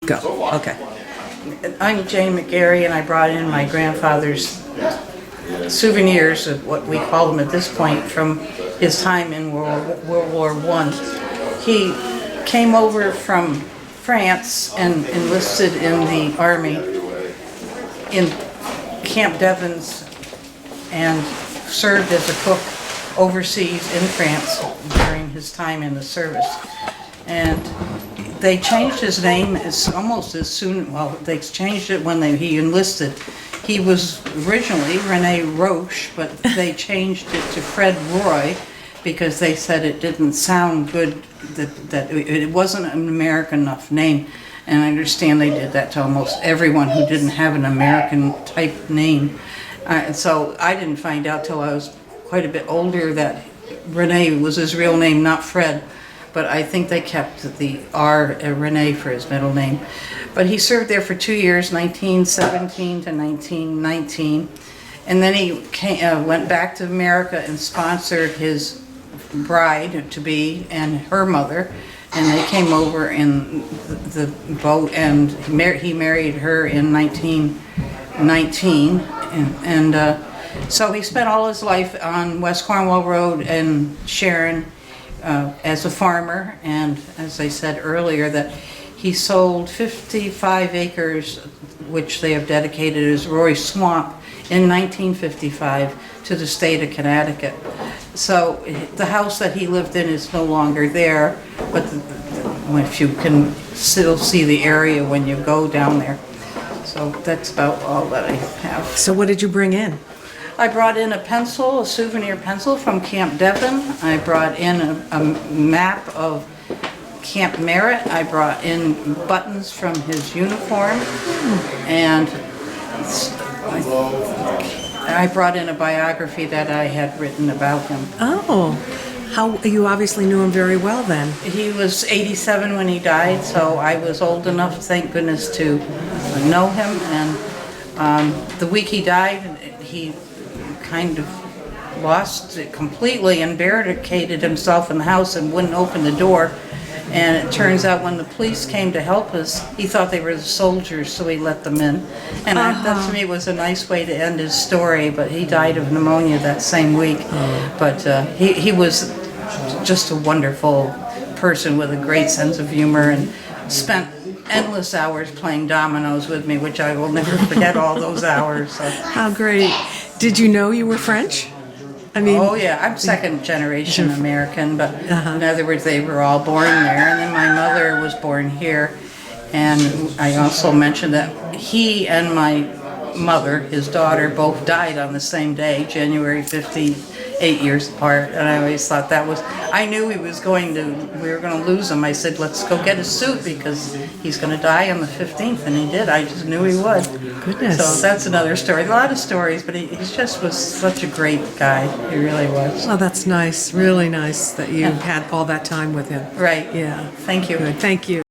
Go. Okay. I'm Jane McGarry, and I brought in my grandfather's souvenirs, of what we call them at this point, from his time in World War I. He came over from France and enlisted in the army in Camp Devens and served as a cook overseas in France during his time in the service. And they changed his name almost as soon, well, they changed it when he enlisted. He was originally Rene Roche, but they changed it to Fred Roy because they said it didn't sound good, that it wasn't an American enough name. And I understand they did that to almost everyone who didn't have an American type name. So I didn't find out till I was quite a bit older that Rene was his real name, not Fred. But I think they kept the R, Rene, for his middle name. But he served there for 2 years, 1917 to 1919. And then he went back to America and sponsored his bride-to-be and her mother. And they came over in the boat, and he married her in 1919. So he spent all his life on West Cornwall Road and Sharon, as a farmer, and as I said earlier, that he sold 55 acres, which they have dedicated as Roy Swamp, in 1955 to the state of Connecticut. So the house that he lived in is no longer there, but if you can still see the area when you go down there. So that's about all that I have. So what did you bring in? I brought in a pencil, a souvenir pencil from Camp Devon. I brought in a map of Camp Merritt. I brought in buttons from his uniform. And I brought in a biography that I had written about him. Oh, you obviously knew him very well then. He was 87 when he died, so I was old enough, thank goodness, to know him. And the week he died, he kind of lost it completely and barricaded himself in the house and wouldn't open the door. And it turns out when the police came to help us, he thought they were the soldiers, so he let them in. And that to me was a nice way to end his story, but he died of pneumonia that same week. But he was just a wonderful person with a great sense of humor, and spent endless hours playing dominoes with me, which I will never forget all those hours. So. How great. Did you know you were French? I mean, oh yeah, I'm second generation American, but in other words, they were all born there, and then my mother was born here. And I also mentioned that he and my mother, his daughter, both died on the same day, January 15th, 8 years apart. And I always thought that was, I knew we were going to lose him. I said, let's go get a suit because he's going to die on the 15th, and he did. I just knew he would. Goodness. So that's another story. A lot of stories, but he just was such a great guy. He really was. Oh, that's nice. Really nice that you had all that time with him. Right. Yeah. Thank you. Good. Thank you.